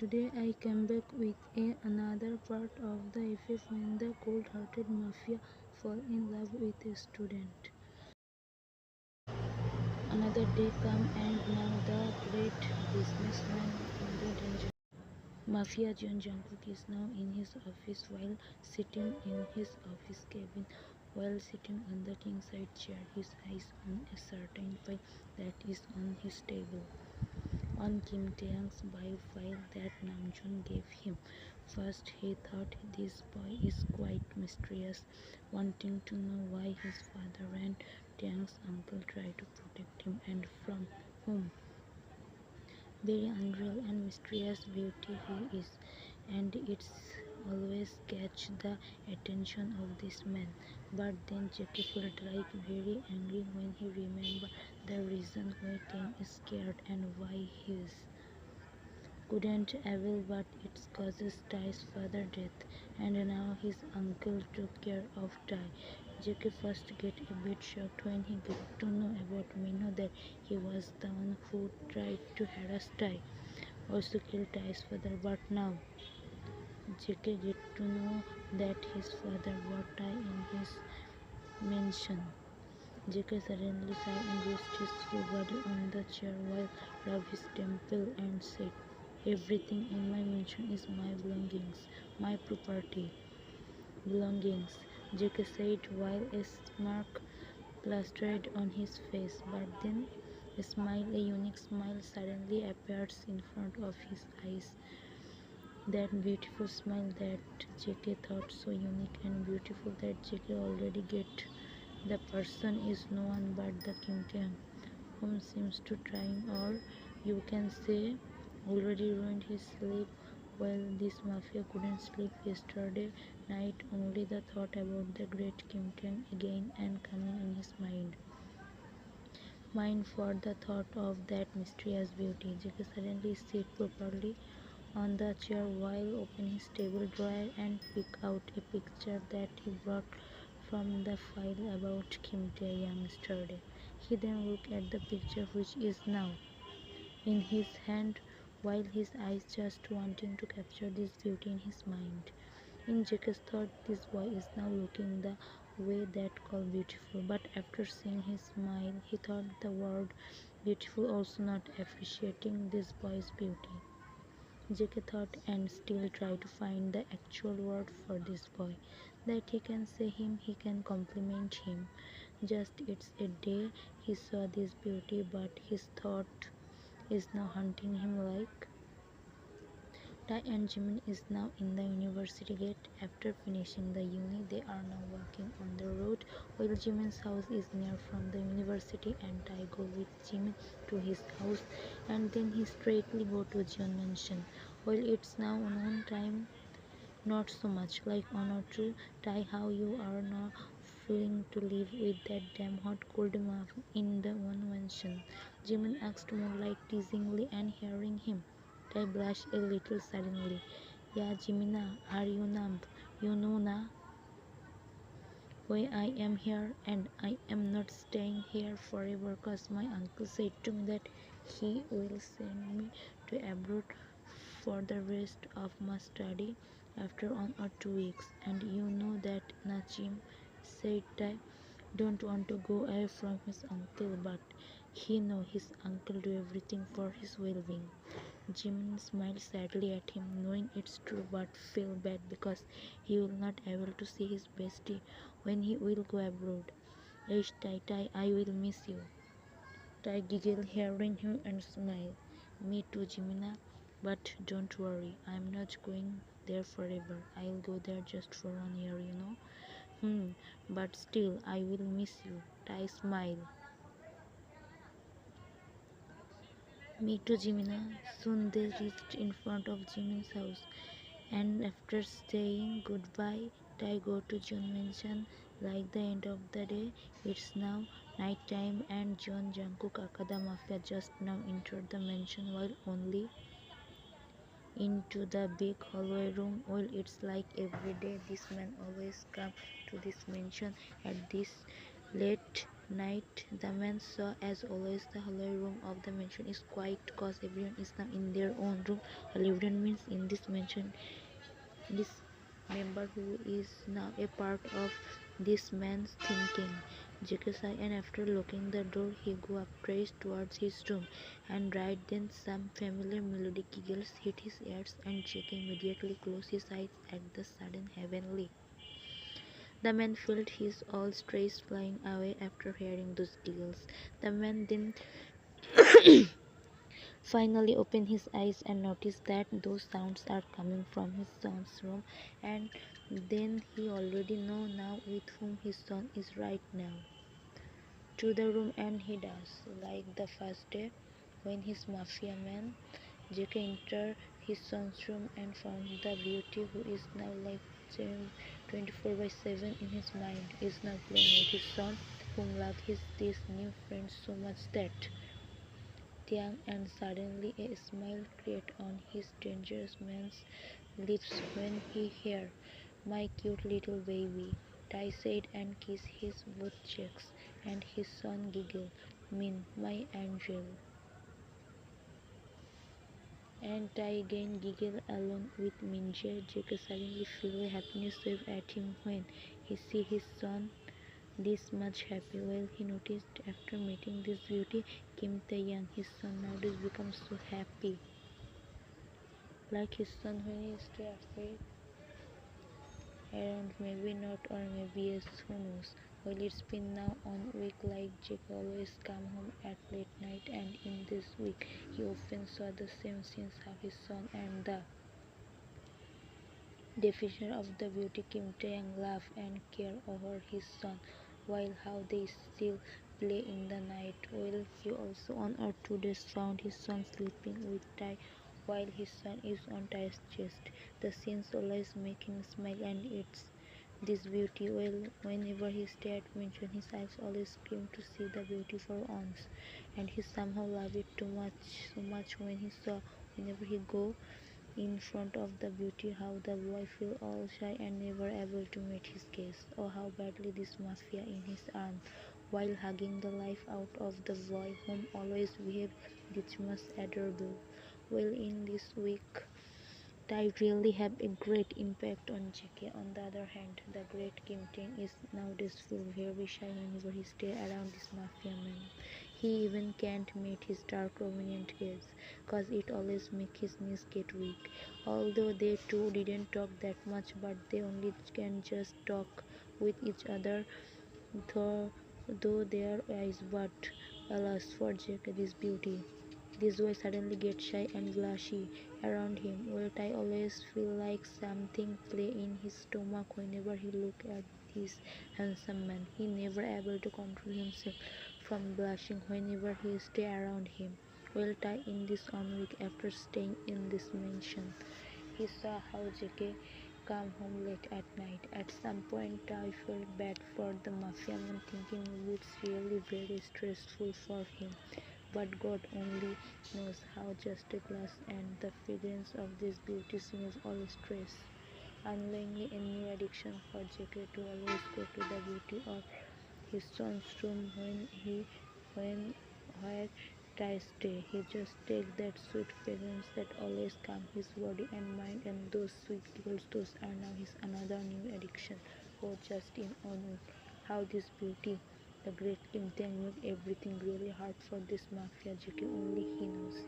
Today I came back with another part of the effect when the cold-hearted mafia fall in love with a student. Another day come and now the great businessman in the danger. Mafia John Jungkook is now in his office while sitting in his office cabin. While sitting on the king-side chair, his eyes on a certain file that is on his table. On Kim Taehyung's bio file that Namjoon gave him. First he thought this boy is quite mysterious, wanting to know why his father and Taehyung's uncle try to protect him and from whom. Very unreal and mysterious beauty he is, and it's always catch the attention of this man. But then Jackie felt like very angry when he remembered the reason why Tim is scared and why he is couldn't able, but it causes Ty's father death, and now his uncle took care of Ty. Jackie first get a bit shocked when he get to know about Mino that he was the one who tried to harass Ty, also kill Ty's father, but now Jackie get to know that his father brought Ty in his mansion. Jackie suddenly sighed and rested his full body on the chair while rubbed his temple and said, "Everything in my mansion is my belongings, my property." Belongings, Jackie said while a smirk plastered on his face, but then a unique smile suddenly appears in front of his eyes. That beautiful smile that Jackie thought so unique and beautiful that Jackie already get the person is no one but the Kim Taehyung, whom seems to trying, or you can say already ruined his sleep. Well, this mafia couldn't sleep yesterday night, only the thought about the great Kim Taehyung again and coming in his mind for the thought of that mysterious beauty. Jackie suddenly sit properly on the chair while opening his table drawer and pick out a picture that he brought from the file about Kim Tae-young yesterday. He then looked at the picture which is now in his hand while his eyes just wanting to capture this beauty in his mind. In Jack's thought, this boy is now looking the way that called beautiful, but after seeing his smile, he thought the word beautiful also not appreciating this boy's beauty. JK thought and still tried to find the actual word for this boy, that he can say him, he can compliment him. Just it's a day he saw this beauty, but his thought is now hunting him like Tae and Jimin is now in the university gate. After finishing the uni, they are now walking on the road while Jimin's house is near from the university and Tae go with Jimin to his house and then he straightly go to Jeon mansion. While it's now noon time, not so much like on or two, Tae how you are not feeling to live with that damn hot cold mouth in the one mansion. Jimin asked more like teasingly and hearing him. I blushed a little suddenly. Yeah, Jimina, are you numb? You know na why I am here and I am not staying here forever cause my uncle said to me that he will send me to abroad for the rest of my study after 1 or 2 weeks and you know that Nachim said that don't want to go away from his uncle but he know his uncle do everything for his well-being. Jimin smiled sadly at him, knowing it's true but feel bad because he will not able to see his bestie when he will go abroad. Ish Tai Tai, I will miss you. Tai giggled hearing him and smiled. Me too, Jimina. But don't worry, I'm not going there forever. I'll go there just for 1 year, you know. But still, I will miss you. Tai smiled. Me too, Jimina. Soon they reached in front of Jimin's house, and after saying goodbye, Tai go to John mansion. Like the end of the day, it's now night time, and John Jungkook Akada Mafia just now entered the mansion while only into the big hallway room. Well, it's like every day this man always come to this mansion at this late night, the man saw, as always, the hallway room of the mansion is quiet because everyone is now in their own room. Hallway means in this mansion, this member who is now a part of this man's thinking. JK sighed, and after locking the door, he go upstairs towards his room. And right then, some familiar melodic giggles hit his ears, and JK immediately closed his eyes at the sudden heavenly. The man felt his all stress flying away after hearing those giggles. The man then finally opened his eyes and noticed that those sounds are coming from his son's room, and then he already know now with whom his son is right now. To the room, and he does, like the first day when his mafia man JK entered his son's room and found the beauty who is now like 24/7 in his mind, is now playing with his son, whom loved his this new friend so much that Taehyung, and suddenly a smile created on his dangerous man's lips when he heard, "My cute little baby," Tae said, and kissed his both cheeks, and his son giggled, "Min, my angel." And Tae again giggled along with Minje. Jacob suddenly felt a happiness wave at him when he see his son this much happy. Well, he noticed after meeting this beauty, Kim Tae-young, his son nowadays becomes so happy. Like his son when he stay afraid around, maybe not, or maybe yes, who knows. Well, it's been now on week, like Jake always come home at late night, and in this week he often saw the same scenes, how his son and the definition of the beauty Kim Tae-young love and care over his son, while how they still play in the night. Well, he also on our 2 days found his son sleeping with Tae while his son is on Tae's chest. The scenes always make him smile, and it's this beauty. Well, whenever he stared at mention, his eyes always screamed to see the beauty for once, and he somehow loved it too much, so much when he saw whenever he go in front of the beauty, how the boy feel all shy and never able to meet his gaze. Oh, how badly this mafia in his arm, while hugging the life out of the boy, whom always behaved this much adorable. Well, in this week, Tide really have a great impact on JK. On the other hand, the great Kim Tae is nowadays feel very shy whenever he stay around this mafia man. He even can't meet his dark prominent gaze, cause it always make his knees get weak. Although they two didn't talk that much, but they only can just talk with each other though their eyes, but alas for JK, this beauty. This boy suddenly gets shy and blushy around him. Well, I always feel like something play in his stomach whenever he look at this handsome man. He never able to control himself from blushing whenever he stay around him. Well, Tai in this one week after staying in this mansion, he saw how JK come home late at night. At some point, I felt bad for the mafia man, thinking maybe it's really very stressful for him. But God only knows how just a glass and the fragrance of this beauty smells all stress. Unknowingly, a new addiction for JK to always go to the beauty of his son's room when where Ty stay. He just take that sweet fragrance that always calm his body and mind, and those sweet giggles, those are now his another new addiction. Oh, just in on how this beauty, the great Kim Tae make everything really hard for this mafia JK, only he knows.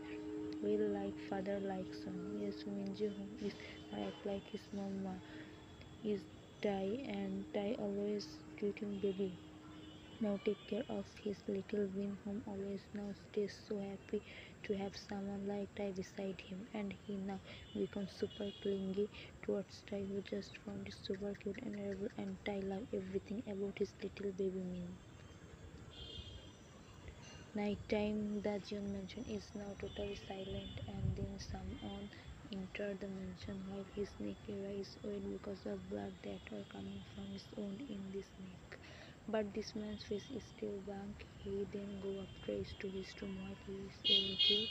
Will like father like son. Yes, Minji who is act like his mama is Tai, and Tai always treat him baby. Now take care of his little Win, whom always now stays so happy to have someone like Tai beside him, and he now becomes super clingy towards Tai, who just found it super cute and adorable, and Tai love everything about his little baby Min. Nighttime, the June mansion is now totally silent, and then someone entered the mansion while his neck area is wet because of blood that are coming from his wound in this neck. But this man's face is still blank. He then go upstairs to his room while he is a little